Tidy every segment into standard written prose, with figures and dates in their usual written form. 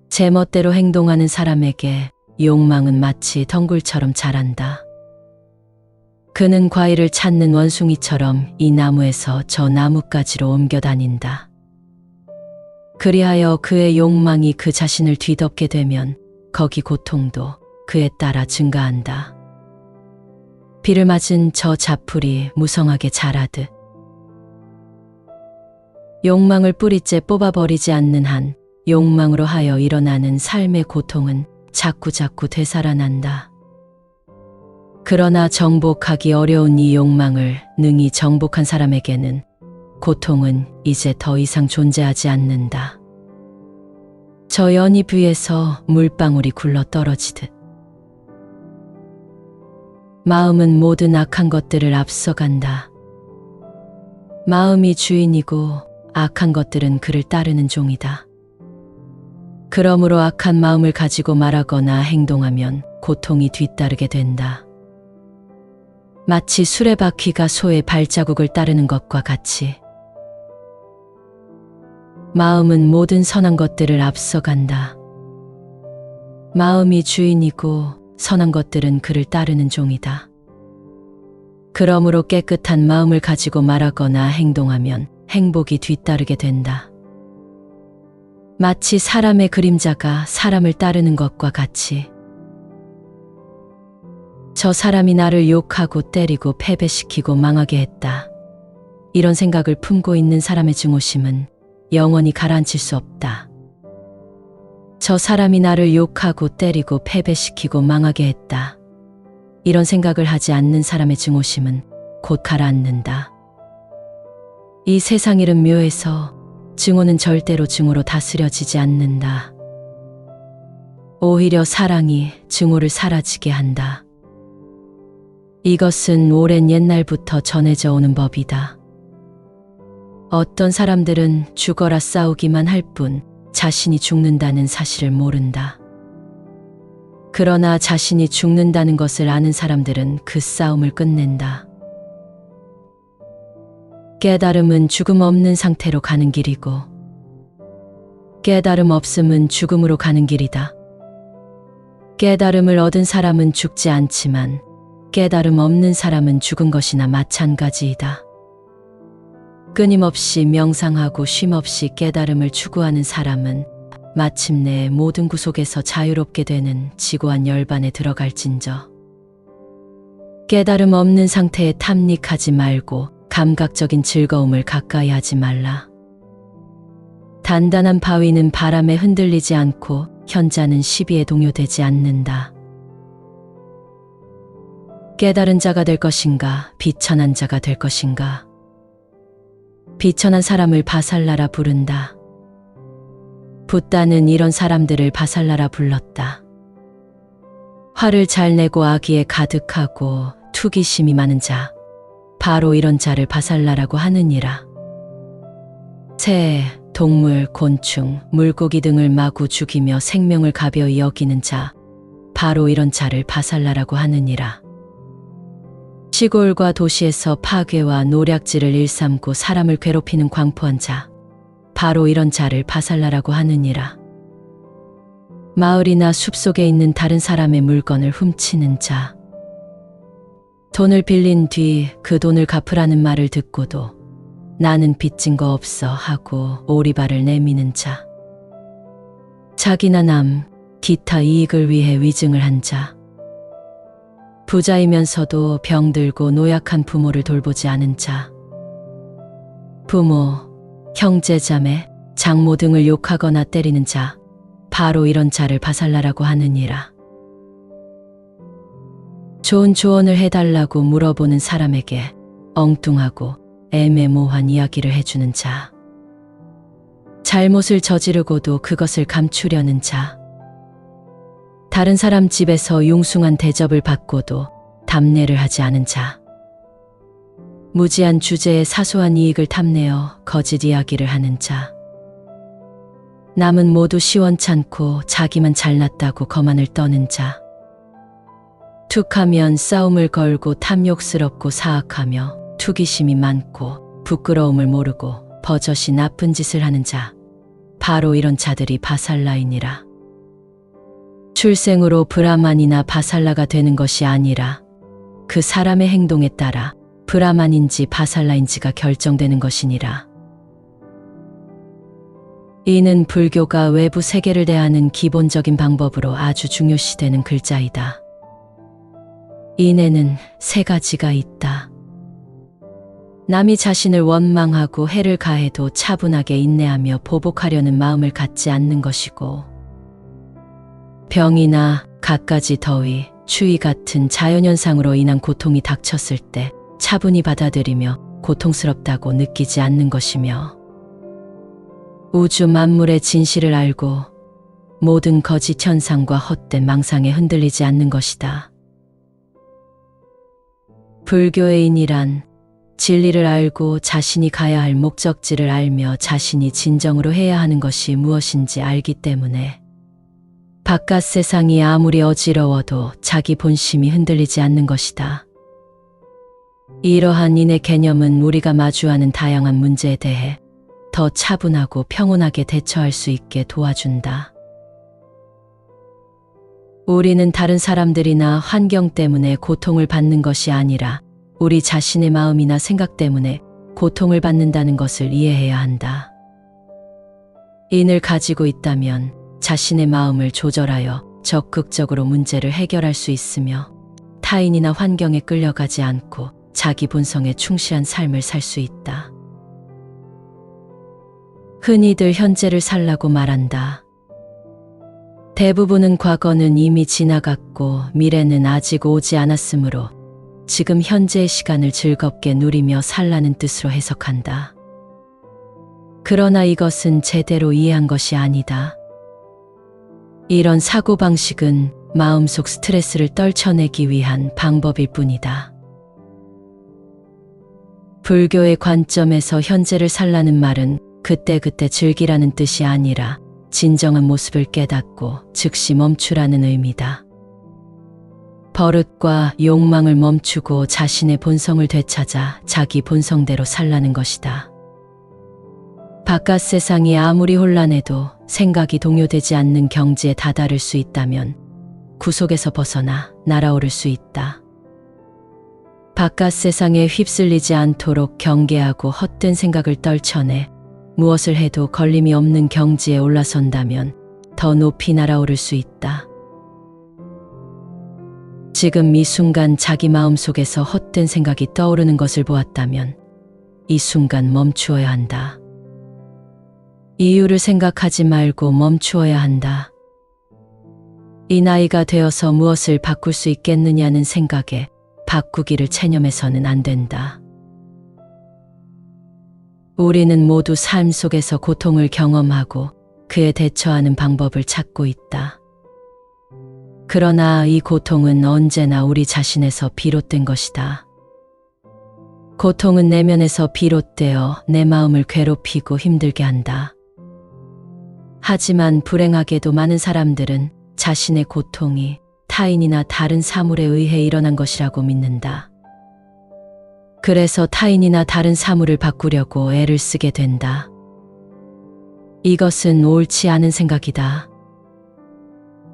제멋대로 행동하는 사람에게 욕망은 마치 덩굴처럼 자란다. 그는 과일을 찾는 원숭이처럼 이 나무에서 저 나무까지로 옮겨 다닌다. 그리하여 그의 욕망이 그 자신을 뒤덮게 되면 거기 고통도 그에 따라 증가한다. 비를 맞은 저 자풀이 무성하게 자라듯 욕망을 뿌리째 뽑아버리지 않는 한 욕망으로 하여 일어나는 삶의 고통은 자꾸자꾸 되살아난다. 그러나 정복하기 어려운 이 욕망을 능히 정복한 사람에게는 고통은 이제 더 이상 존재하지 않는다. 저 연잎 위에서 물방울이 굴러 떨어지듯 마음은 모든 악한 것들을 앞서간다. 마음이 주인이고 악한 것들은 그를 따르는 종이다. 그러므로 악한 마음을 가지고 말하거나 행동하면 고통이 뒤따르게 된다. 마치 수레바퀴가 소의 발자국을 따르는 것과 같이 마음은 모든 선한 것들을 앞서간다. 마음이 주인이고 선한 것들은 그를 따르는 종이다. 그러므로 깨끗한 마음을 가지고 말하거나 행동하면 행복이 뒤따르게 된다. 마치 사람의 그림자가 사람을 따르는 것과 같이 저 사람이 나를 욕하고 때리고 패배시키고 망하게 했다. 이런 생각을 품고 있는 사람의 증오심은 영원히 가라앉힐 수 없다. 저 사람이 나를 욕하고 때리고 패배시키고 망하게 했다. 이런 생각을 하지 않는 사람의 증오심은 곧 가라앉는다. 이 세상 일은 묘해서 증오는 절대로 증오로 다스려지지 않는다. 오히려 사랑이 증오를 사라지게 한다. 이것은 오랜 옛날부터 전해져 오는 법이다. 어떤 사람들은 죽어라 싸우기만 할 뿐 자신이 죽는다는 사실을 모른다. 그러나 자신이 죽는다는 것을 아는 사람들은 그 싸움을 끝낸다. 깨달음은 죽음 없는 상태로 가는 길이고 깨달음 없음은 죽음으로 가는 길이다. 깨달음을 얻은 사람은 죽지 않지만 깨달음 없는 사람은 죽은 것이나 마찬가지이다. 끊임없이 명상하고 쉼없이 깨달음을 추구하는 사람은 마침내 모든 구속에서 자유롭게 되는 지고한 열반에 들어갈진저. 깨달음 없는 상태에 탐닉하지 말고 감각적인 즐거움을 가까이 하지 말라. 단단한 바위는 바람에 흔들리지 않고 현자는 시비에 동요되지 않는다. 깨달은 자가 될 것인가, 비천한 자가 될 것인가. 비천한 사람을 바살라라 부른다. 붓다는 이런 사람들을 바살라라 불렀다. 화를 잘 내고 악의에 가득하고 투기심이 많은 자, 바로 이런 자를 바살라라고 하느니라. 새, 동물, 곤충, 물고기 등을 마구 죽이며 생명을 가벼이 여기는 자, 바로 이런 자를 바살라라고 하느니라. 시골과 도시에서 파괴와 노략질을 일삼고 사람을 괴롭히는 광포한 자, 바로 이런 자를 바살라라고 하느니라. 마을이나 숲속에 있는 다른 사람의 물건을 훔치는 자, 돈을 빌린 뒤 그 돈을 갚으라는 말을 듣고도 나는 빚진 거 없어 하고 오리발을 내미는 자, 자기나 남, 기타 이익을 위해 위증을 한 자, 부자이면서도 병들고 노약한 부모를 돌보지 않은 자, 부모, 형제, 자매, 장모 등을 욕하거나 때리는 자, 바로 이런 자를 바살라라고 하느니라. 좋은 조언을 해달라고 물어보는 사람에게 엉뚱하고 애매모호한 이야기를 해주는 자, 잘못을 저지르고도 그것을 감추려는 자, 다른 사람 집에서 융숭한 대접을 받고도 답례를 하지 않은 자, 무지한 주제에 사소한 이익을 탐내어 거짓 이야기를 하는 자, 남은 모두 시원찮고 자기만 잘났다고 거만을 떠는 자, 툭하면 싸움을 걸고 탐욕스럽고 사악하며 투기심이 많고 부끄러움을 모르고 버젓이 나쁜 짓을 하는 자, 바로 이런 자들이 바살라이니라. 출생으로 브라만이나 바살라가 되는 것이 아니라 그 사람의 행동에 따라 브라만인지 바살라인지가 결정되는 것이니라. 이는 불교가 외부 세계를 대하는 기본적인 방법으로 아주 중요시되는 글자이다. 인에는 세 가지가 있다. 남이 자신을 원망하고 해를 가해도 차분하게 인내하며 보복하려는 마음을 갖지 않는 것이고, 병이나 갖가지 더위, 추위 같은 자연현상으로 인한 고통이 닥쳤을 때 차분히 받아들이며 고통스럽다고 느끼지 않는 것이며, 우주 만물의 진실을 알고 모든 거짓 현상과 헛된 망상에 흔들리지 않는 것이다. 불교의 인이란 진리를 알고 자신이 가야 할 목적지를 알며 자신이 진정으로 해야 하는 것이 무엇인지 알기 때문에 바깥 세상이 아무리 어지러워도 자기 본심이 흔들리지 않는 것이다. 이러한 인의 개념은 우리가 마주하는 다양한 문제에 대해 더 차분하고 평온하게 대처할 수 있게 도와준다. 우리는 다른 사람들이나 환경 때문에 고통을 받는 것이 아니라 우리 자신의 마음이나 생각 때문에 고통을 받는다는 것을 이해해야 한다. 인을 가지고 있다면 자신의 마음을 조절하여 적극적으로 문제를 해결할 수 있으며 타인이나 환경에 끌려가지 않고 자기 본성에 충실한 삶을 살 수 있다. 흔히들 현재를 살라고 말한다. 대부분은 과거는 이미 지나갔고 미래는 아직 오지 않았으므로 지금 현재의 시간을 즐겁게 누리며 살라는 뜻으로 해석한다. 그러나 이것은 제대로 이해한 것이 아니다. 이런 사고방식은 마음속 스트레스를 떨쳐내기 위한 방법일 뿐이다. 불교의 관점에서 현재를 살라는 말은 그때그때 즐기라는 뜻이 아니라 진정한 모습을 깨닫고 즉시 멈추라는 의미다. 버릇과 욕망을 멈추고 자신의 본성을 되찾아 자기 본성대로 살라는 것이다. 바깥 세상이 아무리 혼란해도 생각이 동요되지 않는 경지에 다다를 수 있다면 구속에서 벗어나 날아오를 수 있다. 바깥 세상에 휩쓸리지 않도록 경계하고 헛된 생각을 떨쳐내 무엇을 해도 걸림이 없는 경지에 올라선다면 더 높이 날아오를 수 있다. 지금 이 순간 자기 마음속에서 헛된 생각이 떠오르는 것을 보았다면 이 순간 멈추어야 한다. 이유를 생각하지 말고 멈추어야 한다. 이 나이가 되어서 무엇을 바꿀 수 있겠느냐는 생각에 바꾸기를 체념해서는 안 된다. 우리는 모두 삶 속에서 고통을 경험하고 그에 대처하는 방법을 찾고 있다. 그러나 이 고통은 언제나 우리 자신에서 비롯된 것이다. 고통은 내면에서 비롯되어 내 마음을 괴롭히고 힘들게 한다. 하지만 불행하게도 많은 사람들은 자신의 고통이 타인이나 다른 사물에 의해 일어난 것이라고 믿는다. 그래서 타인이나 다른 사물을 바꾸려고 애를 쓰게 된다. 이것은 옳지 않은 생각이다.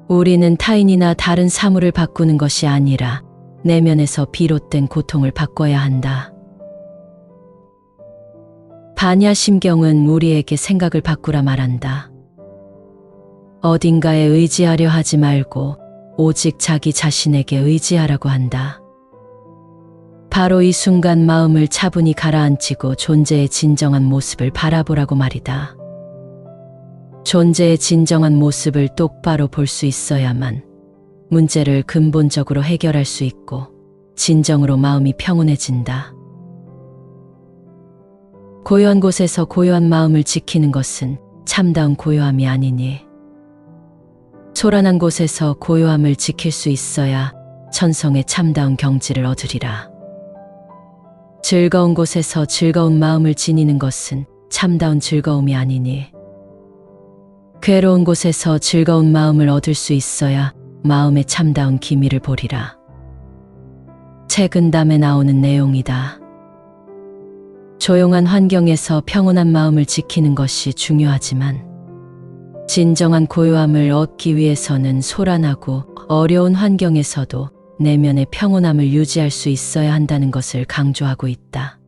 우리는 타인이나 다른 사물을 바꾸는 것이 아니라 내면에서 비롯된 고통을 바꿔야 한다. 반야심경은 우리에게 생각을 바꾸라 말한다. 어딘가에 의지하려 하지 말고 오직 자기 자신에게 의지하라고 한다. 바로 이 순간 마음을 차분히 가라앉히고 존재의 진정한 모습을 바라보라고 말이다. 존재의 진정한 모습을 똑바로 볼 수 있어야만 문제를 근본적으로 해결할 수 있고 진정으로 마음이 평온해진다. 고요한 곳에서 고요한 마음을 지키는 것은 참다운 고요함이 아니니, 초란한 곳에서 고요함을 지킬 수 있어야 천성의 참다운 경지를 얻으리라. 즐거운 곳에서 즐거운 마음을 지니는 것은 참다운 즐거움이 아니니, 괴로운 곳에서 즐거운 마음을 얻을 수 있어야 마음의 참다운 기미를 보리라. 책 근담에 나오는 내용이다. 조용한 환경에서 평온한 마음을 지키는 것이 중요하지만 진정한 고요함을 얻기 위해서는 소란하고 어려운 환경에서도 내면의 평온함을 유지할 수 있어야 한다는 것을 강조하고 있다.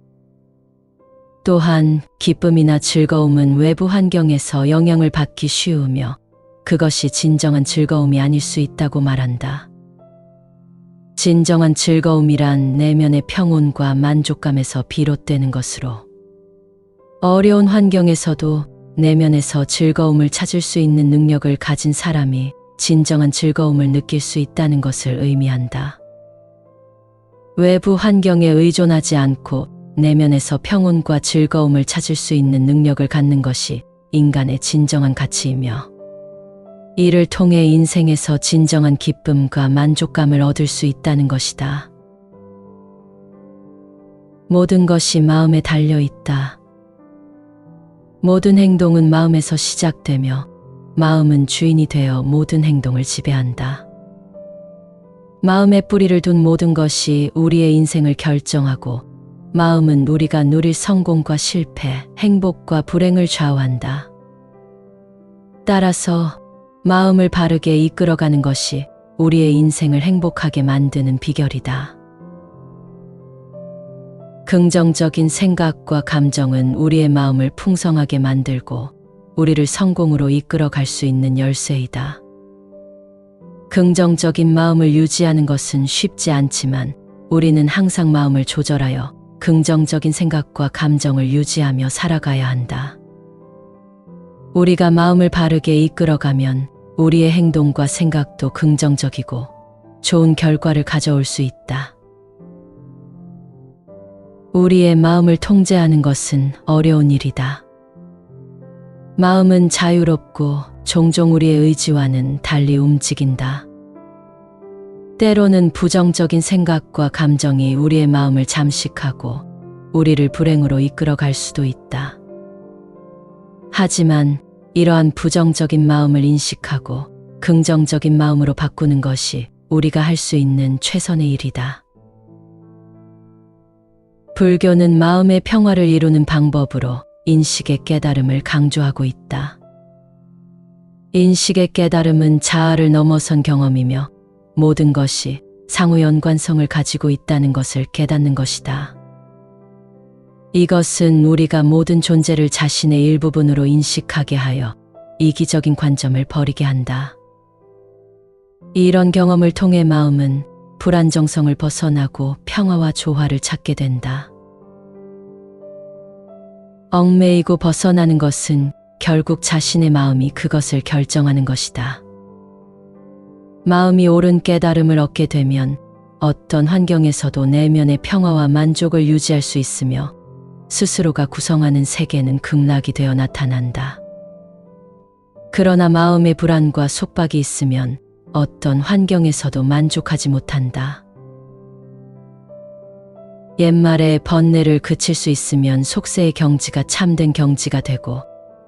또한 기쁨이나 즐거움은 외부 환경에서 영향을 받기 쉬우며 그것이 진정한 즐거움이 아닐 수 있다고 말한다. 진정한 즐거움이란 내면의 평온과 만족감에서 비롯되는 것으로 어려운 환경에서도 내면에서 즐거움을 찾을 수 있는 능력을 가진 사람이 진정한 즐거움을 느낄 수 있다는 것을 의미한다. 외부 환경에 의존하지 않고 내면에서 평온과 즐거움을 찾을 수 있는 능력을 갖는 것이 인간의 진정한 가치이며 이를 통해 인생에서 진정한 기쁨과 만족감을 얻을 수 있다는 것이다. 모든 것이 마음에 달려 있다. 모든 행동은 마음에서 시작되며 마음은 주인이 되어 모든 행동을 지배한다. 마음에 뿌리를 둔 모든 것이 우리의 인생을 결정하고 마음은 우리가 누릴 성공과 실패, 행복과 불행을 좌우한다. 따라서 마음을 바르게 이끌어가는 것이 우리의 인생을 행복하게 만드는 비결이다. 긍정적인 생각과 감정은 우리의 마음을 풍성하게 만들고 우리를 성공으로 이끌어 갈 수 있는 열쇠이다. 긍정적인 마음을 유지하는 것은 쉽지 않지만 우리는 항상 마음을 조절하여 긍정적인 생각과 감정을 유지하며 살아가야 한다. 우리가 마음을 바르게 이끌어가면 우리의 행동과 생각도 긍정적이고 좋은 결과를 가져올 수 있다. 우리의 마음을 통제하는 것은 어려운 일이다. 마음은 자유롭고 종종 우리의 의지와는 달리 움직인다. 때로는 부정적인 생각과 감정이 우리의 마음을 잠식하고 우리를 불행으로 이끌어 갈 수도 있다. 하지만 이러한 부정적인 마음을 인식하고 긍정적인 마음으로 바꾸는 것이 우리가 할 수 있는 최선의 일이다. 불교는 마음의 평화를 이루는 방법으로 인식의 깨달음을 강조하고 있다. 인식의 깨달음은 자아를 넘어선 경험이며 모든 것이 상호 연관성을 가지고 있다는 것을 깨닫는 것이다. 이것은 우리가 모든 존재를 자신의 일부분으로 인식하게 하여 이기적인 관점을 버리게 한다. 이런 경험을 통해 마음은 불안정성을 벗어나고 평화와 조화를 찾게 된다. 얽매이고 벗어나는 것은 결국 자신의 마음이 그것을 결정하는 것이다. 마음이 옳은 깨달음을 얻게 되면 어떤 환경에서도 내면의 평화와 만족을 유지할 수 있으며 스스로가 구성하는 세계는 극락이 되어 나타난다. 그러나 마음의 불안과 속박이 있으면 어떤 환경에서도 만족하지 못한다. 옛말에 번뇌를 그칠 수 있으면 속세의 경지가 참된 경지가 되고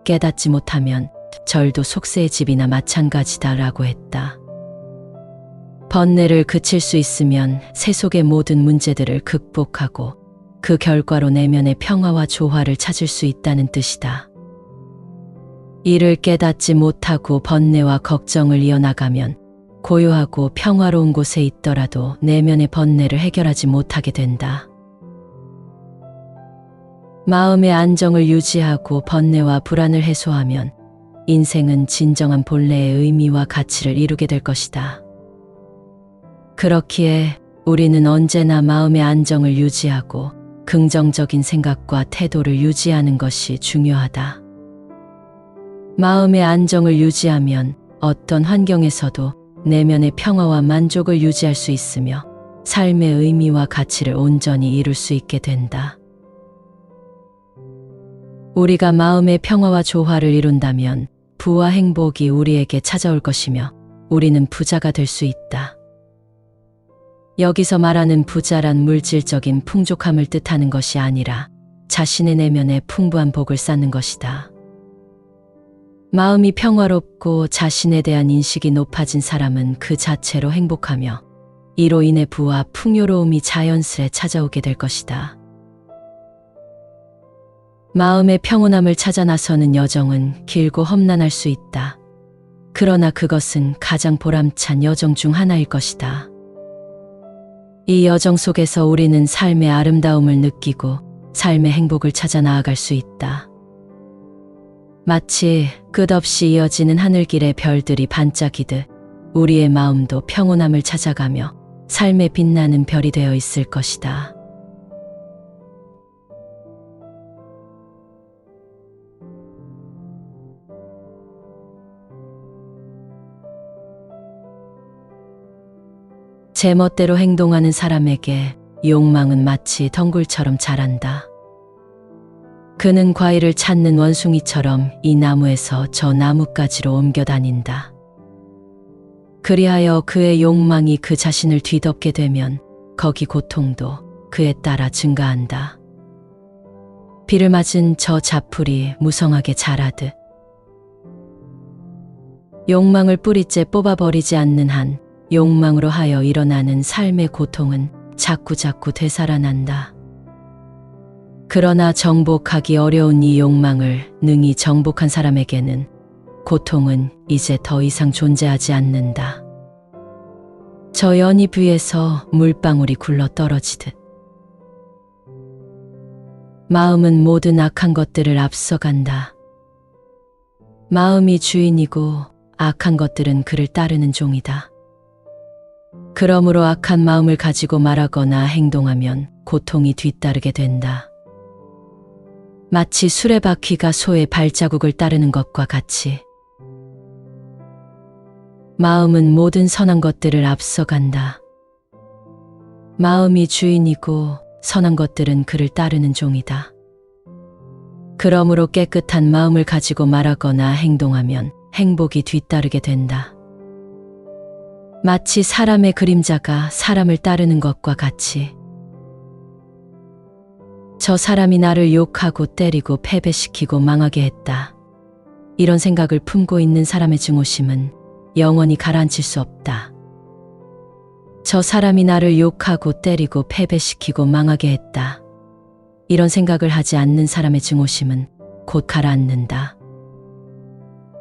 깨닫지 못하면 절도 속세의 집이나 마찬가지다라고 했다. 번뇌를 그칠 수 있으면 세속의 모든 문제들을 극복하고 그 결과로 내면의 평화와 조화를 찾을 수 있다는 뜻이다. 이를 깨닫지 못하고 번뇌와 걱정을 이어나가면 고요하고 평화로운 곳에 있더라도 내면의 번뇌를 해결하지 못하게 된다. 마음의 안정을 유지하고 번뇌와 불안을 해소하면 인생은 진정한 본래의 의미와 가치를 이루게 될 것이다. 그렇기에 우리는 언제나 마음의 안정을 유지하고 긍정적인 생각과 태도를 유지하는 것이 중요하다. 마음의 안정을 유지하면 어떤 환경에서도 내면의 평화와 만족을 유지할 수 있으며 삶의 의미와 가치를 온전히 이룰 수 있게 된다. 우리가 마음의 평화와 조화를 이룬다면 부와 행복이 우리에게 찾아올 것이며 우리는 부자가 될 수 있다. 여기서 말하는 부자란 물질적인 풍족함을 뜻하는 것이 아니라 자신의 내면에 풍부한 복을 쌓는 것이다. 마음이 평화롭고 자신에 대한 인식이 높아진 사람은 그 자체로 행복하며 이로 인해 부와 풍요로움이 자연스레 찾아오게 될 것이다. 마음의 평온함을 찾아 나서는 여정은 길고 험난할 수 있다. 그러나 그것은 가장 보람찬 여정 중 하나일 것이다. 이 여정 속에서 우리는 삶의 아름다움을 느끼고 삶의 행복을 찾아 나아갈 수 있다. 마치 끝없이 이어지는 하늘길의 별들이 반짝이듯 우리의 마음도 평온함을 찾아가며 삶의 빛나는 별이 되어 있을 것이다. 제멋대로 행동하는 사람에게 욕망은 마치 덩굴처럼 자란다. 그는 과일을 찾는 원숭이처럼 이 나무에서 저 나무까지로 옮겨 다닌다. 그리하여 그의 욕망이 그 자신을 뒤덮게 되면 거기 고통도 그에 따라 증가한다. 비를 맞은 저 자풀이 무성하게 자라듯 욕망을 뿌리째 뽑아버리지 않는 한 욕망으로 하여 일어나는 삶의 고통은 자꾸자꾸 되살아난다. 그러나 정복하기 어려운 이 욕망을 능히 정복한 사람에게는 고통은 이제 더 이상 존재하지 않는다. 저 연잎 위에서 물방울이 굴러 떨어지듯 마음은 모든 악한 것들을 앞서간다. 마음이 주인이고 악한 것들은 그를 따르는 종이다. 그러므로 악한 마음을 가지고 말하거나 행동하면 고통이 뒤따르게 된다. 마치 수레바퀴가 소의 발자국을 따르는 것과 같이 마음은 모든 선한 것들을 앞서간다. 마음이 주인이고 선한 것들은 그를 따르는 종이다. 그러므로 깨끗한 마음을 가지고 말하거나 행동하면 행복이 뒤따르게 된다. 마치 사람의 그림자가 사람을 따르는 것과 같이 저 사람이 나를 욕하고 때리고 패배시키고 망하게 했다. 이런 생각을 품고 있는 사람의 증오심은 영원히 가라앉힐 수 없다. 저 사람이 나를 욕하고 때리고 패배시키고 망하게 했다. 이런 생각을 하지 않는 사람의 증오심은 곧 가라앉는다.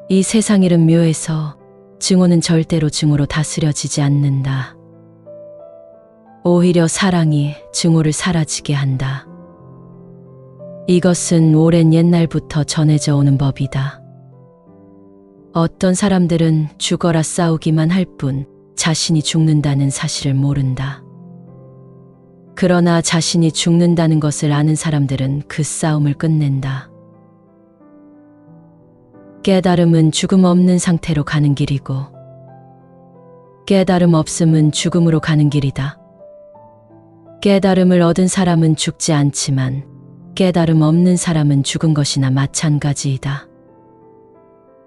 이 세상 일은 묘해서 증오는 절대로 증오로 다스려지지 않는다. 오히려 사랑이 증오를 사라지게 한다. 이것은 오랜 옛날부터 전해져 오는 법이다. 어떤 사람들은 죽어라 싸우기만 할 뿐 자신이 죽는다는 사실을 모른다. 그러나 자신이 죽는다는 것을 아는 사람들은 그 싸움을 끝낸다. 깨달음은 죽음 없는 상태로 가는 길이고 깨달음 없음은 죽음으로 가는 길이다. 깨달음을 얻은 사람은 죽지 않지만 깨달음 없는 사람은 죽은 것이나 마찬가지이다.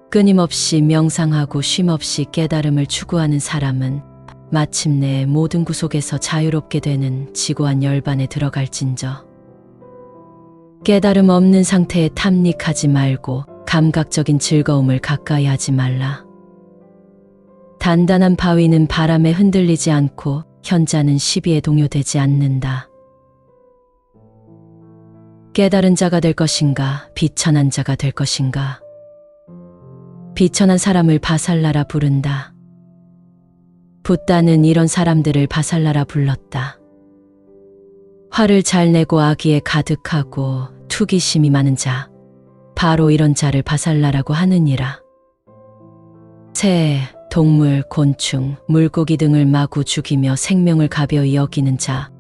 끊임없이 명상하고 쉼없이 깨달음을 추구하는 사람은 마침내 모든 구속에서 자유롭게 되는 지고한 열반에 들어갈진저. 깨달음 없는 상태에 탐닉하지 말고 감각적인 즐거움을 가까이 하지 말라. 단단한 바위는 바람에 흔들리지 않고 현자는 시비에 동요되지 않는다. 깨달은 자가 될 것인가, 비천한 자가 될 것인가. 비천한 사람을 바살라라 부른다. 붓다는 이런 사람들을 바살라라 불렀다. 화를 잘 내고 악의에 가득하고 투기심이 많은 자, 바로 이런 자를 바살라라고 하느니라. 새, 동물, 곤충, 물고기 등을 마구 죽이며 생명을 가벼이 여기는 자,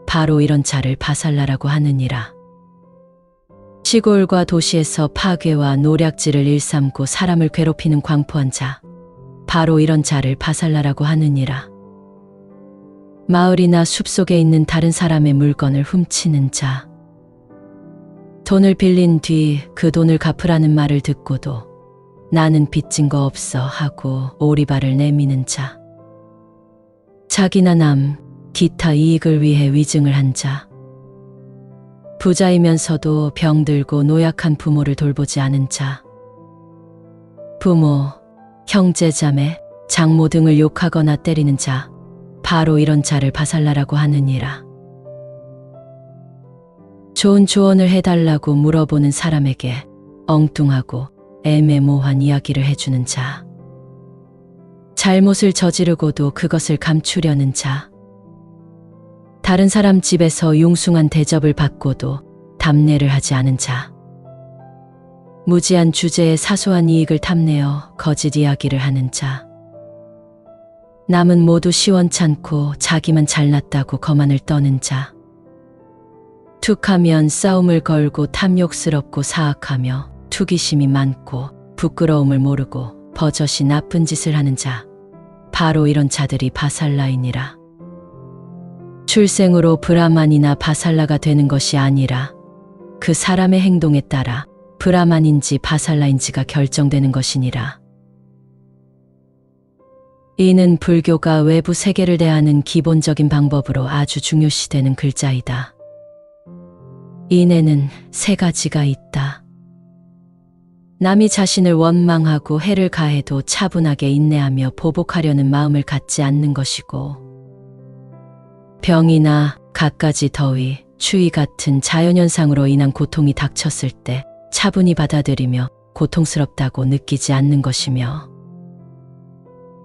바로 이런 자를 바살라라고 하느니라. 시골과 도시에서 파괴와 노략질을 일삼고 사람을 괴롭히는 광포한 자, 바로 이런 자를 바살라라고 하느니라. 마을이나 숲속에 있는 다른 사람의 물건을 훔치는 자, 돈을 빌린 뒤 그 돈을 갚으라는 말을 듣고도 나는 빚진 거 없어 하고 오리발을 내미는 자, 자기나 남, 기타 이익을 위해 위증을 한 자, 부자이면서도 병들고 노약한 부모를 돌보지 않은 자, 부모, 형제, 자매, 장모 등을 욕하거나 때리는 자, 바로 이런 자를 바살라라고 하느니라. 좋은 조언을 해달라고 물어보는 사람에게 엉뚱하고 애매모호한 이야기를 해주는 자. 잘못을 저지르고도 그것을 감추려는 자. 다른 사람 집에서 융숭한 대접을 받고도 답례를 하지 않은 자. 무지한 주제에 사소한 이익을 탐내어 거짓 이야기를 하는 자. 남은 모두 시원찮고 자기만 잘났다고 거만을 떠는 자. 툭하면 싸움을 걸고 탐욕스럽고 사악하며 투기심이 많고 부끄러움을 모르고 버젓이 나쁜 짓을 하는 자. 바로 이런 자들이 바살라이니라. 출생으로 브라만이나 바살라가 되는 것이 아니라 그 사람의 행동에 따라 브라만인지 바살라인지가 결정되는 것이니라. 이는 불교가 외부 세계를 대하는 기본적인 방법으로 아주 중요시되는 글자이다. 인에는 세 가지가 있다. 남이 자신을 원망하고 해를 가해도 차분하게 인내하며 보복하려는 마음을 갖지 않는 것이고, 병이나 갖가지 더위, 추위 같은 자연현상으로 인한 고통이 닥쳤을 때 차분히 받아들이며 고통스럽다고 느끼지 않는 것이며,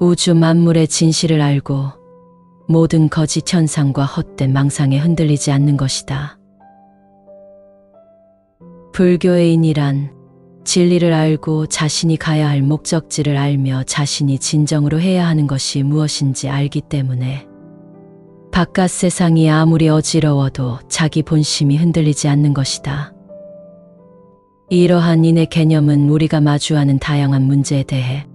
우주 만물의 진실을 알고 모든 거짓 현상과 헛된 망상에 흔들리지 않는 것이다. 불교의 인이란 진리를 알고 자신이 가야 할 목적지를 알며 자신이 진정으로 해야 하는 것이 무엇인지 알기 때문에 바깥 세상이 아무리 어지러워도 자기 본심이 흔들리지 않는 것이다. 이러한 인의 개념은 우리가 마주하는 다양한 문제에 대해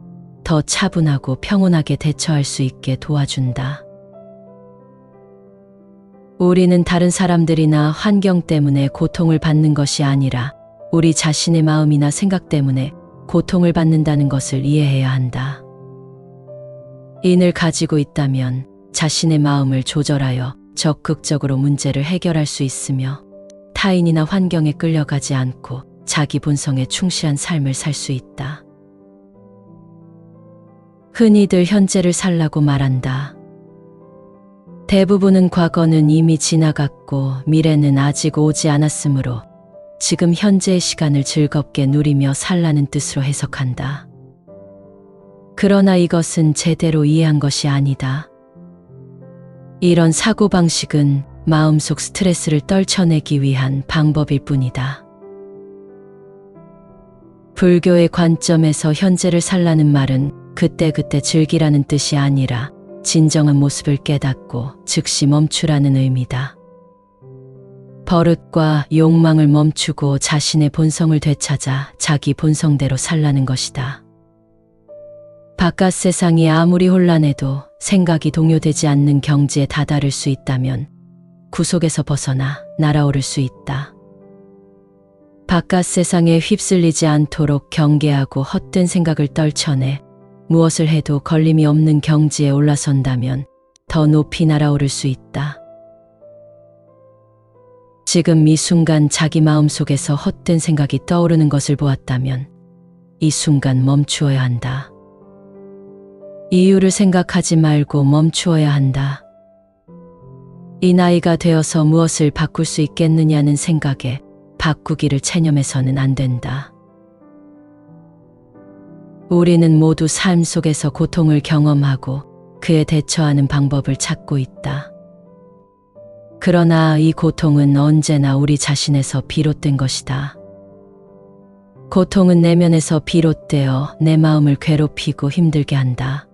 더 차분하고 평온하게 대처할 수 있게 도와준다. 우리는 다른 사람들이나 환경 때문에 고통을 받는 것이 아니라 우리 자신의 마음이나 생각 때문에 고통을 받는다는 것을 이해해야 한다. 인을 가지고 있다면 자신의 마음을 조절하여 적극적으로 문제를 해결할 수 있으며 타인이나 환경에 끌려가지 않고 자기 본성에 충실한 삶을 살 수 있다. 흔히들 현재를 살라고 말한다. 대부분은 과거는 이미 지나갔고 미래는 아직 오지 않았으므로 지금 현재의 시간을 즐겁게 누리며 살라는 뜻으로 해석한다. 그러나 이것은 제대로 이해한 것이 아니다. 이런 사고방식은 마음속 스트레스를 떨쳐내기 위한 방법일 뿐이다. 불교의 관점에서 현재를 살라는 말은 그때그때 즐기라는 뜻이 아니라 진정한 모습을 깨닫고 즉시 멈추라는 의미다. 버릇과 욕망을 멈추고 자신의 본성을 되찾아 자기 본성대로 살라는 것이다. 바깥 세상이 아무리 혼란해도 생각이 동요되지 않는 경지에 다다를 수 있다면 구속에서 벗어나 날아오를 수 있다. 바깥 세상에 휩쓸리지 않도록 경계하고 헛된 생각을 떨쳐내 무엇을 해도 걸림이 없는 경지에 올라선다면 더 높이 날아오를 수 있다. 지금 이 순간 자기 마음속에서 헛된 생각이 떠오르는 것을 보았다면 이 순간 멈추어야 한다. 이유를 생각하지 말고 멈추어야 한다. 이 나이가 되어서 무엇을 바꿀 수 있겠느냐는 생각에 바꾸기를 체념해서는 안 된다. 우리는 모두 삶 속에서 고통을 경험하고 그에 대처하는 방법을 찾고 있다. 그러나 이 고통은 언제나 우리 자신에서 비롯된 것이다. 고통은 내면에서 비롯되어 내 마음을 괴롭히고 힘들게 한다.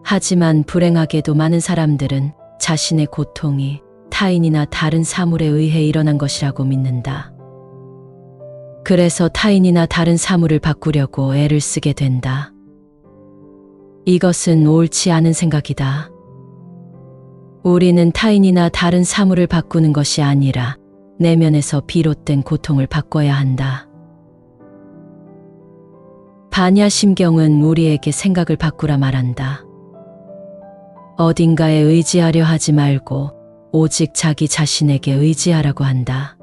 하지만 불행하게도 많은 사람들은 자신의 고통이 타인이나 다른 사물에 의해 일어난 것이라고 믿는다. 그래서 타인이나 다른 사물을 바꾸려고 애를 쓰게 된다. 이것은 옳지 않은 생각이다. 우리는 타인이나 다른 사물을 바꾸는 것이 아니라 내면에서 비롯된 고통을 바꿔야 한다. 반야심경은 우리에게 생각을 바꾸라 말한다. 어딘가에 의지하려 하지 말고 오직 자기 자신에게 의지하라고 한다.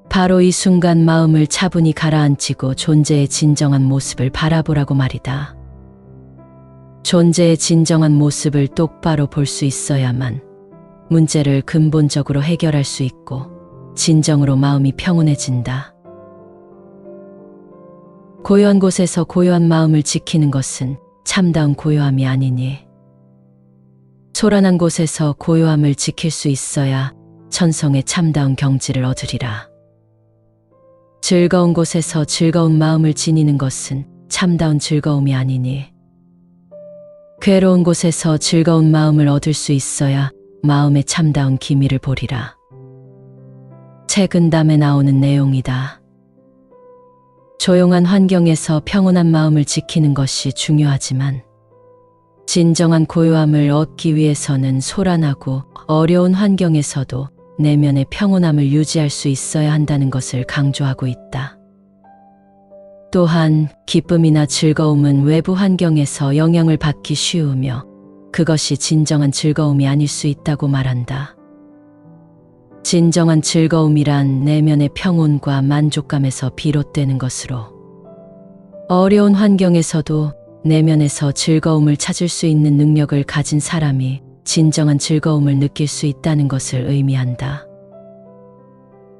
바로 이 순간 마음을 차분히 가라앉히고 존재의 진정한 모습을 바라보라고 말이다. 존재의 진정한 모습을 똑바로 볼 수 있어야만 문제를 근본적으로 해결할 수 있고 진정으로 마음이 평온해진다. 고요한 곳에서 고요한 마음을 지키는 것은 참다운 고요함이 아니니, 소란한 곳에서 고요함을 지킬 수 있어야 천성의 참다운 경지를 얻으리라. 즐거운 곳에서 즐거운 마음을 지니는 것은 참다운 즐거움이 아니니, 괴로운 곳에서 즐거운 마음을 얻을 수 있어야 마음의 참다운 기미를 보리라. 책은담에 나오는 내용이다. 조용한 환경에서 평온한 마음을 지키는 것이 중요하지만 진정한 고요함을 얻기 위해서는 소란하고 어려운 환경에서도 내면의 평온함을 유지할 수 있어야 한다는 것을 강조하고 있다. 또한 기쁨이나 즐거움은 외부 환경에서 영향을 받기 쉬우며 그것이 진정한 즐거움이 아닐 수 있다고 말한다. 진정한 즐거움이란 내면의 평온과 만족감에서 비롯되는 것으로, 어려운 환경에서도 내면에서 즐거움을 찾을 수 있는 능력을 가진 사람이 진정한 즐거움을 느낄 수 있다는 것을 의미한다.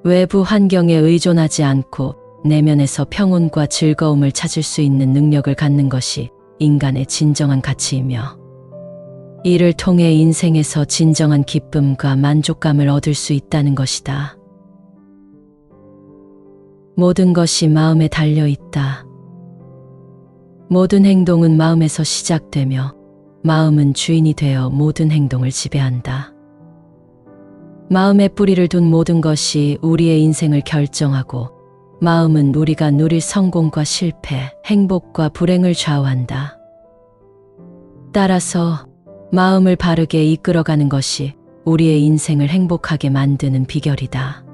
외부 환경에 의존하지 않고 내면에서 평온과 즐거움을 찾을 수 있는 능력을 갖는 것이 인간의 진정한 가치이며, 이를 통해 인생에서 진정한 기쁨과 만족감을 얻을 수 있다는 것이다. 모든 것이 마음에 달려 있다. 모든 행동은 마음에서 시작되며 마음은 주인이 되어 모든 행동을 지배한다. 마음에 뿌리를 둔 모든 것이 우리의 인생을 결정하고, 마음은 우리가 누릴 성공과 실패, 행복과 불행을 좌우한다. 따라서 마음을 바르게 이끌어가는 것이 우리의 인생을 행복하게 만드는 비결이다.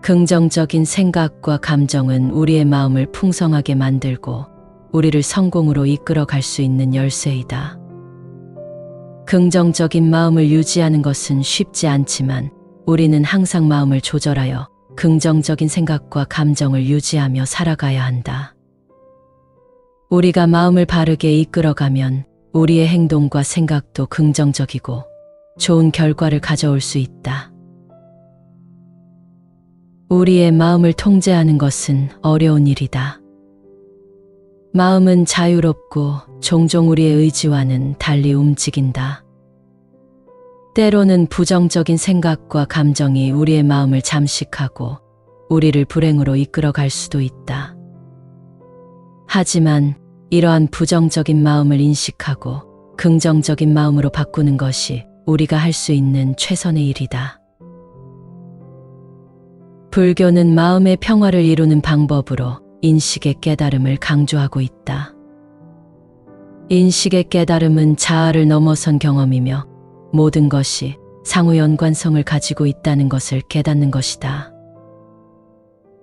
긍정적인 생각과 감정은 우리의 마음을 풍성하게 만들고 우리를 성공으로 이끌어갈 수 있는 열쇠이다. 긍정적인 마음을 유지하는 것은 쉽지 않지만 우리는 항상 마음을 조절하여 긍정적인 생각과 감정을 유지하며 살아가야 한다. 우리가 마음을 바르게 이끌어가면 우리의 행동과 생각도 긍정적이고 좋은 결과를 가져올 수 있다. 우리의 마음을 통제하는 것은 어려운 일이다. 마음은 자유롭고 종종 우리의 의지와는 달리 움직인다. 때로는 부정적인 생각과 감정이 우리의 마음을 잠식하고 우리를 불행으로 이끌어갈 수도 있다. 하지만 이러한 부정적인 마음을 인식하고 긍정적인 마음으로 바꾸는 것이 우리가 할 수 있는 최선의 일이다. 불교는 마음의 평화를 이루는 방법으로 인식의 깨달음을 강조하고 있다. 인식의 깨달음은 자아를 넘어선 경험이며 모든 것이 상호 연관성을 가지고 있다는 것을 깨닫는 것이다.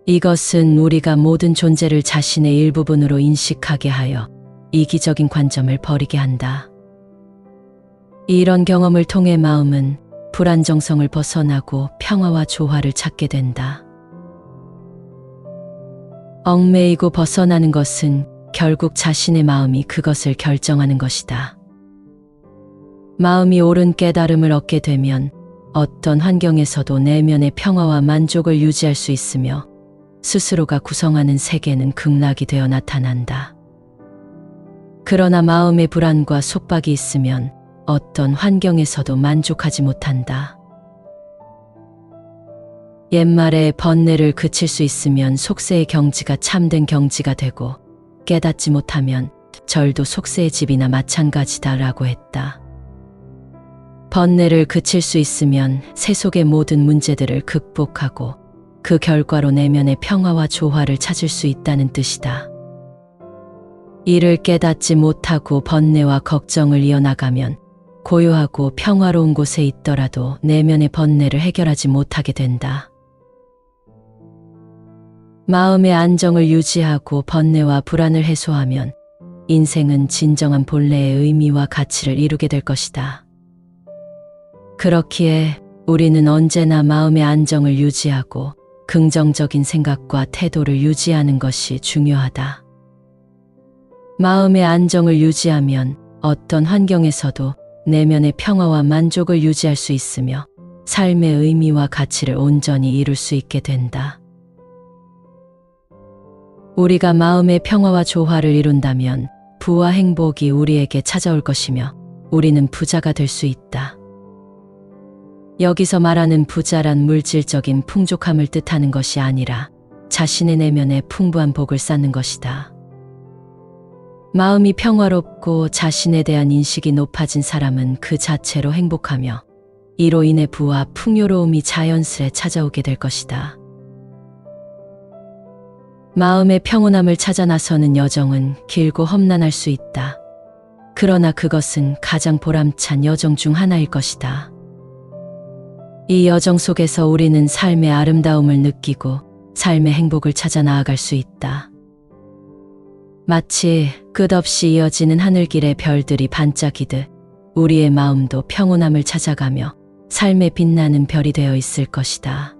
이것은 우리가 모든 존재를 자신의 일부분으로 인식하게 하여 이기적인 관점을 버리게 한다. 이런 경험을 통해 마음은 불안정성을 벗어나고 평화와 조화를 찾게 된다. 얽매이고 벗어나는 것은 결국 자신의 마음이 그것을 결정하는 것이다. 마음이 옳은 깨달음을 얻게 되면 어떤 환경에서도 내면의 평화와 만족을 유지할 수 있으며 스스로가 구성하는 세계는 극락이 되어 나타난다. 그러나 마음의 불안과 속박이 있으면 어떤 환경에서도 만족하지 못한다. 옛말에 번뇌를 그칠 수 있으면 속세의 경지가 참된 경지가 되고 깨닫지 못하면 절도 속세의 집이나 마찬가지다라고 했다. 번뇌를 그칠 수 있으면 세속의 모든 문제들을 극복하고 그 결과로 내면의 평화와 조화를 찾을 수 있다는 뜻이다. 이를 깨닫지 못하고 번뇌와 걱정을 이어나가면 고요하고 평화로운 곳에 있더라도 내면의 번뇌를 해결하지 못하게 된다. 마음의 안정을 유지하고 번뇌와 불안을 해소하면 인생은 진정한 본래의 의미와 가치를 이루게 될 것이다. 그렇기에 우리는 언제나 마음의 안정을 유지하고 긍정적인 생각과 태도를 유지하는 것이 중요하다. 마음의 안정을 유지하면 어떤 환경에서도 내면의 평화와 만족을 유지할 수 있으며 삶의 의미와 가치를 온전히 이룰 수 있게 된다. 우리가 마음의 평화와 조화를 이룬다면 부와 행복이 우리에게 찾아올 것이며 우리는 부자가 될 수 있다. 여기서 말하는 부자란 물질적인 풍족함을 뜻하는 것이 아니라 자신의 내면에 풍부한 복을 쌓는 것이다. 마음이 평화롭고 자신에 대한 인식이 높아진 사람은 그 자체로 행복하며 이로 인해 부와 풍요로움이 자연스레 찾아오게 될 것이다. 마음의 평온함을 찾아 나서는 여정은 길고 험난할 수 있다. 그러나 그것은 가장 보람찬 여정 중 하나일 것이다. 이 여정 속에서 우리는 삶의 아름다움을 느끼고 삶의 행복을 찾아 나아갈 수 있다. 마치 끝없이 이어지는 하늘길의 별들이 반짝이듯 우리의 마음도 평온함을 찾아가며 삶에 빛나는 별이 되어 있을 것이다.